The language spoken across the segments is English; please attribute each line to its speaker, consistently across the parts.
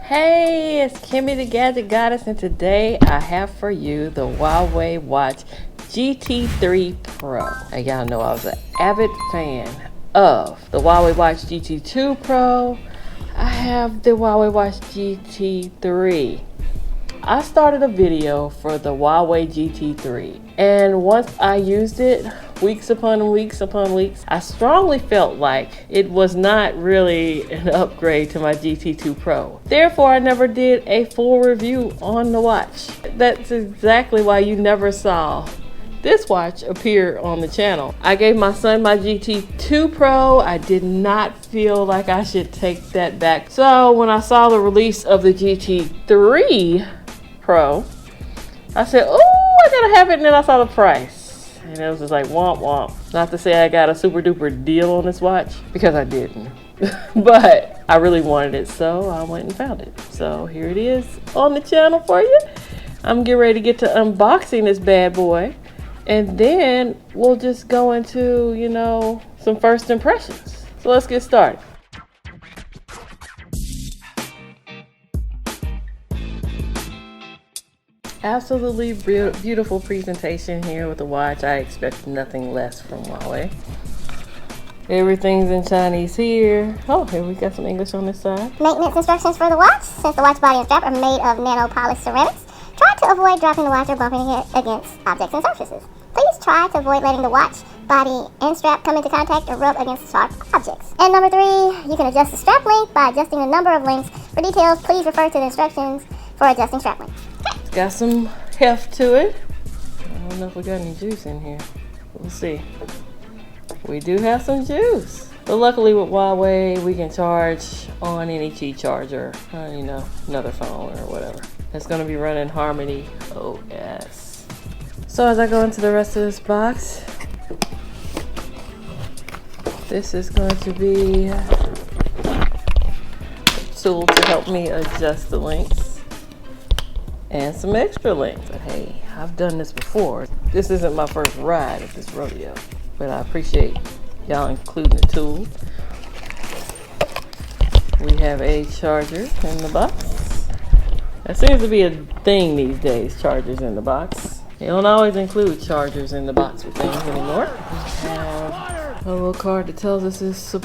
Speaker 1: Hey, it's Kimmy the Gadget Goddess, and today I have for you the Huawei Watch GT3 Pro. And y'all know I was an avid fan of the Huawei Watch GT2 Pro. I have the Huawei Watch GT3. I started a video for the Huawei GT3, and once I used it, weeks upon weeks, I strongly felt like it was not really an upgrade to my GT2 Pro. Therefore, I never did a full review on the watch. That's exactly why you never saw this watch appear on the channel. I gave my son my GT2 Pro. I did not feel like I should take that back. So when I saw the release of the GT3 Pro, I said, oh, I gotta have it, and then I saw the price. And it was just like, womp womp. Not to say I got a super duper deal on this watch, because I didn't. But I really wanted it, so I went and found it. So here it is on the channel for you. I'm getting ready to get to unboxing this bad boy. And then we'll just go into, you know, some first impressions. So let's get started. Absolutely beautiful presentation here with the watch. I expect nothing less from Huawei. Everything's in Chinese here. Oh, here we got some English on this side.
Speaker 2: Maintenance instructions for the watch. Since the watch body and strap are made of nano-polished ceramics, try to avoid dropping the watch or bumping it against objects and surfaces. Please try to avoid letting the watch body and strap come into contact or rub against sharp objects. And number 3, you can adjust the strap length by adjusting the number of links. For details, please refer to the instructions for adjusting strap length.
Speaker 1: It's got some heft to it. I don't know if we got any juice in here. We'll see. We do have some juice. But luckily with Huawei, we can charge on any Qi charger, you know, another phone or whatever. It's going to be running Harmony OS. So as I go into the rest of this box, this is going to be a tool to help me adjust the links and some extra links. But hey, I've done this before. This isn't my first ride at this rodeo, but I appreciate y'all including the tool. We have a charger in the box. That seems to be a thing these days, chargers in the box. They don't always include chargers in the box with things anymore. We have a little card that tells us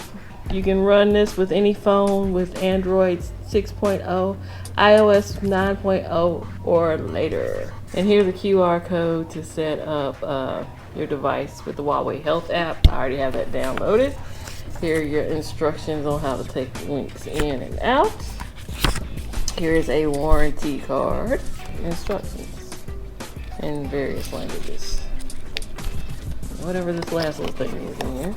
Speaker 1: you can run this with any phone with Android 6.0, iOS 9.0 or later. And here's a QR code to set up your device with the Huawei Health app. I already have that downloaded. Here are your instructions on how to take the links in and out. Here is a warranty card, instructions in various languages. Whatever this last little thing is in here.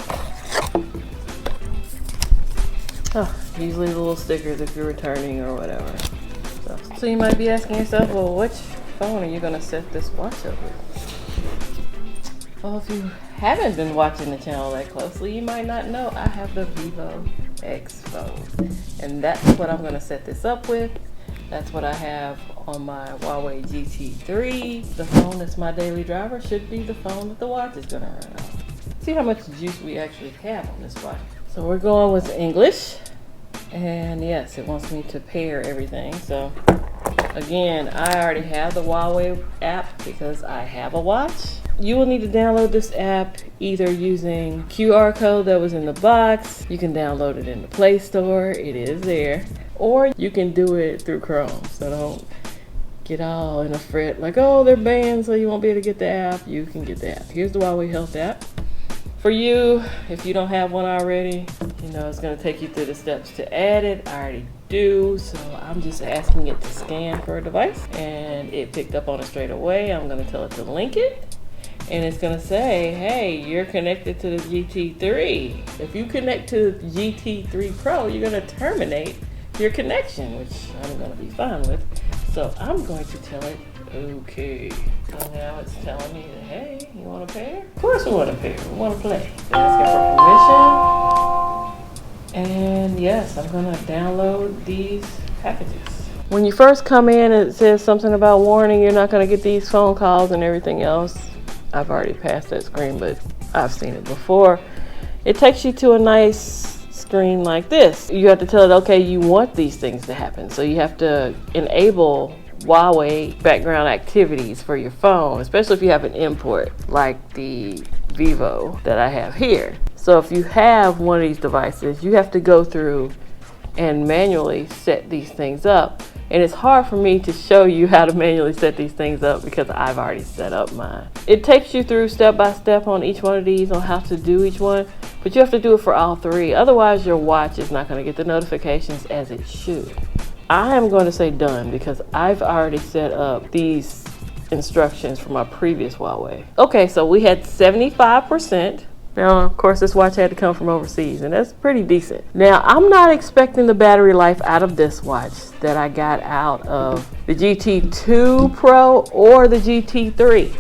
Speaker 1: Oh, usually the little stickers if you're returning or whatever. So you might be asking yourself, well, which phone are you going to set this watch up with? Well, if you haven't been watching the channel that closely, you might not know I have the Vivo X phone. And that's what I'm going to set this up with. That's what I have on my Huawei GT3. The phone that's my daily driver should be the phone that the watch is going to run on. See how much juice we actually have on this watch. So we're going with English. And yes, it wants me to pair everything. So again, I already have the Huawei app because I have a watch. You will need to download this app either using QR code that was in the box. You can download it in the Play Store. It is there. Or you can do it through Chrome. So don't get all in a fret like, oh, they're banned, so you won't be able to get the app. You can get the app. Here's the Huawei Health app. For you, if you don't have one already, you know, it's going to take you through the steps to add it. I already do, so I'm just asking it to scan for a device. And it picked up on it straight away. I'm going to tell it to link it. And it's going to say, hey, you're connected to the GT3. If you connect to the GT3 Pro, you're going to terminate your connection, which I'm going to be fine with. So I'm going to tell it, okay. So now it's telling me that, hey, you want to pair? Of course we want to pair. We want to play. So asking for permission. And yes, I'm going to download these packages. When you first come in, it says something about warning, you're not going to get these phone calls and everything else. I've already passed that screen, but I've seen it before. It takes you to a nice screen like this. You have to tell it, okay, you want these things to happen. So you have to enable Huawei background activities for your phone, especially if you have an import like the Vivo that I have here. So if you have one of these devices, you have to go through and manually set these things up. And it's hard for me to show you how to manually set these things up because I've already set up mine. It takes you through step by step on each one of these on how to do each one, but you have to do it for all three. Otherwise your watch is not going to get the notifications as it should. I am going to say done because I've already set up these instructions for my previous Huawei. Okay, so we had 75%. Now, of course, this watch had to come from overseas, and that's pretty decent. Now, I'm not expecting the battery life out of this watch that I got out of the GT2 Pro or the GT3.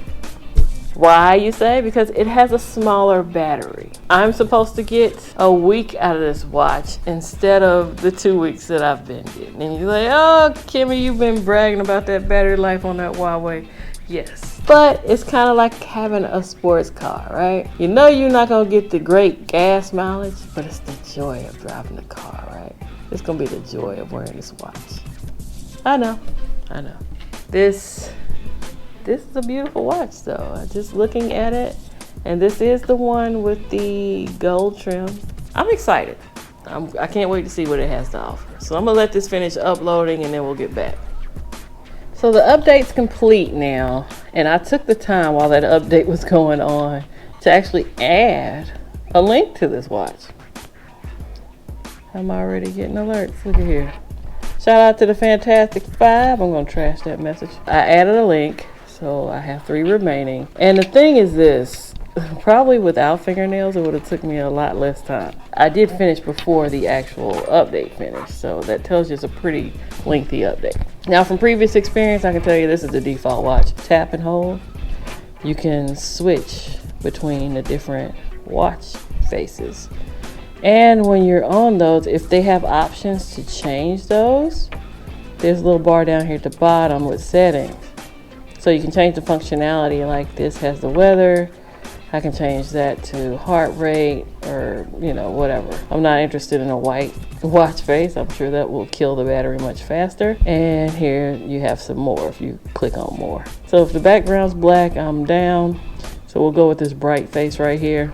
Speaker 1: Why, you say? Because it has a smaller battery. I'm supposed to get a week out of this watch instead of the 2 weeks that I've been getting. And you're like, oh, Kimmy, you've been bragging about that battery life on that Huawei. Yes, but it's kind of like having a sports car, right? You know you're not gonna get the great gas mileage, but it's the joy of driving the car, right? It's gonna be the joy of wearing this watch. I know. This is a beautiful watch though. Just looking at it, and this is the one with the gold trim. I'm excited. I can't wait to see what it has to offer. So I'm gonna let this finish uploading and then we'll get back. So the update's complete now, and I took the time while that update was going on to actually add a link to this watch. I'm already getting alerts. Look at here. Shout out to the Fantastic Five. I'm gonna trash that message. I added a link, so I have 3 remaining. And the thing is this, probably without fingernails, it would have took me a lot less time. I did finish before the actual update finished, so that tells you it's a pretty lengthy update. Now, from previous experience, I can tell you this is the default watch. Tap and hold. You can switch between the different watch faces. And when you're on those, if they have options to change those, there's a little bar down here at the bottom with settings. So you can change the functionality, like this has the weather. I can change that to heart rate or, you know, whatever. I'm not interested in a white watch face. I'm sure that will kill the battery much faster. And here you have some more if you click on more. So if the background's black, I'm down. So we'll go with this bright face right here.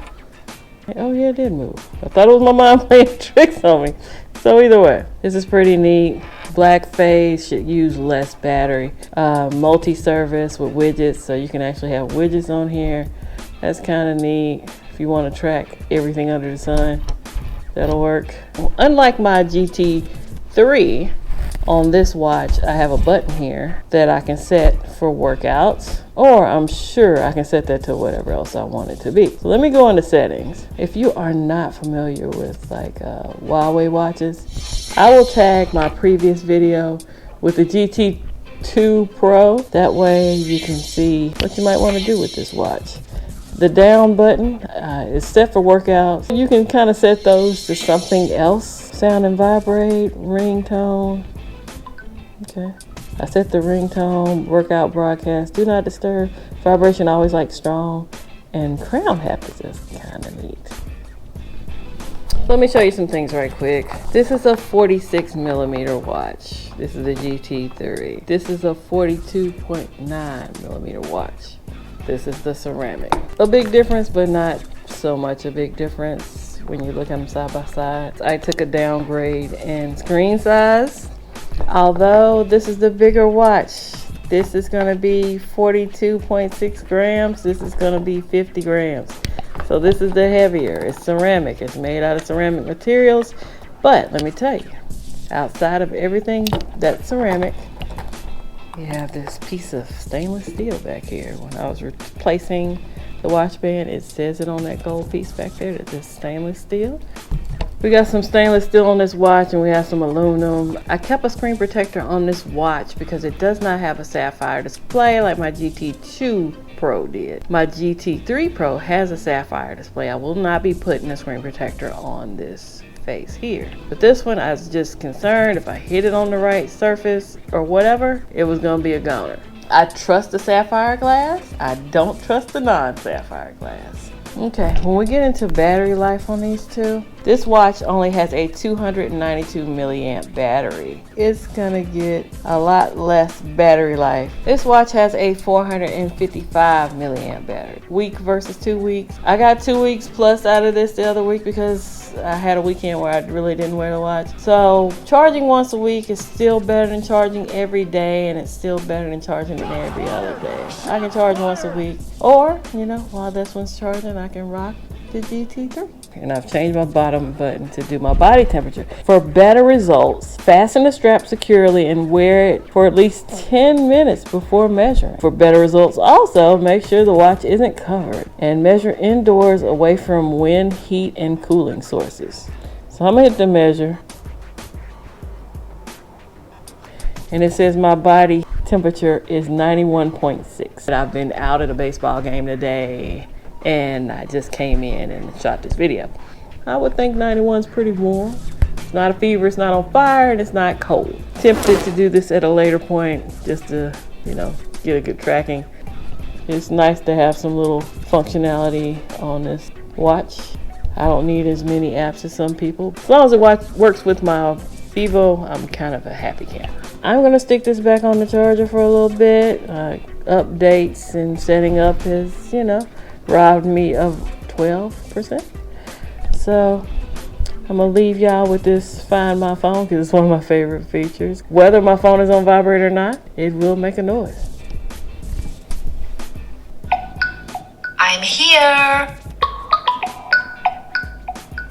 Speaker 1: Oh yeah, it did move. I thought it was my mind playing tricks on me. So either way, this is pretty neat. Black face, should use less battery. Multi-service with widgets, so you can actually have widgets on here. That's kind of neat. If you want to track everything under the sun, that'll work. Unlike my GT3, on this watch, I have a button here that I can set for workouts, or I'm sure I can set that to whatever else I want it to be. So let me go into settings. If you are not familiar with like Huawei watches, I will tag my previous video with the GT2 Pro. That way you can see what you might want to do with this watch. The down button is set for workouts. You can kind of set those to something else. Sound and vibrate, ringtone. Okay. I set the ringtone, workout broadcast, do not disturb, vibration always like strong, and crown haptics is kind of neat. Let me show you some things right quick. This is a 46mm watch. This is the GT3. This is a 42.9mm watch. This is the ceramic. A big difference, but not so much a big difference when you look at them side by side. I took a downgrade in screen size. Although this is the bigger watch, this is going to be 42.6 grams. This is going to be 50 grams. So this is the heavier. It's ceramic. It's made out of ceramic materials. But let me tell you, outside of everything that's ceramic, you have this piece of stainless steel back here. When I was replacing the watch band, it says it on that gold piece back there that this stainless steel. We got some stainless steel on this watch and we have some aluminum. I kept a screen protector on this watch because it does not have a sapphire display like my GT2 Pro did. My GT3 Pro has a sapphire display. I will not be putting a screen protector on this face here. But this one, I was just concerned if I hit it on the right surface or whatever, it was gonna be a goner. I trust the sapphire glass. I don't trust the non-sapphire glass. Okay, when we get into battery life on these two, this watch only has a 292 milliamp battery. It's gonna get a lot less battery life. This watch has a 455 milliamp battery. Week versus 2 weeks. I got 2 weeks plus out of this the other week because I had a weekend where I really didn't wear the watch. So charging once a week is still better than charging every day, and it's still better than charging it every other day. I can charge once a week, or, you know, while this one's charging, I can rock the GT3. And I've changed my bottom button to do my body temperature. For better results, fasten the strap securely and wear it for at least 10 minutes before measuring. For better results also, make sure the watch isn't covered and measure indoors away from wind, heat, and cooling sources. So I'm gonna hit the measure. And it says my body temperature is 91.6. I've been out at a baseball game today, and I just came in and shot this video. I would think 91 is pretty warm. It's not a fever, it's not on fire, and it's not cold. Tempted to do this at a later point just to, you know, get a good tracking. It's nice to have some little functionality on this watch. I don't need as many apps as some people. As long as it works with my Vivo, I'm kind of a happy camper. I'm gonna stick this back on the charger for a little bit. Updates and setting up has, you know, robbed me of 12%. So I'm gonna leave y'all with this Find My Phone because it's one of my favorite features. Whether my phone is on vibrate or not, it will make a noise.
Speaker 3: I'm here.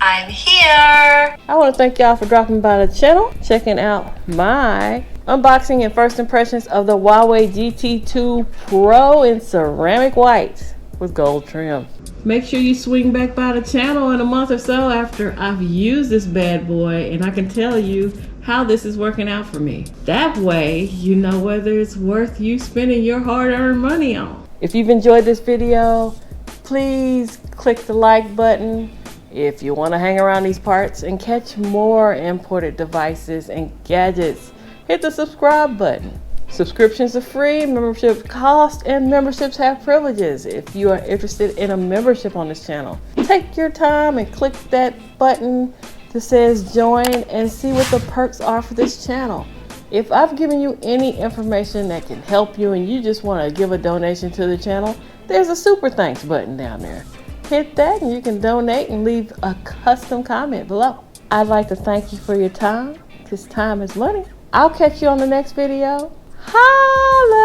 Speaker 3: I'm here.
Speaker 1: I want to thank y'all for dropping by the channel, checking out my unboxing and first impressions of the Huawei GT3 Pro in ceramic white with gold trim. Make sure you swing back by the channel in a month or so after I've used this bad boy and I can tell you how this is working out for me. That way you know whether it's worth you spending your hard-earned money on. If you've enjoyed this video, please click the like button. If you want to hang around these parts and catch more imported devices and gadgets, hit the subscribe button. Subscriptions are free, membership cost, and memberships have privileges. If you are interested in a membership on this channel, take your time and click that button that says join and see what the perks are for this channel. If I've given you any information that can help you and you just want to give a donation to the channel, there's a super thanks button down there. Hit that and you can donate and leave a custom comment below. I'd like to thank you for your time, because time is money. I'll catch you on the next video. Holla!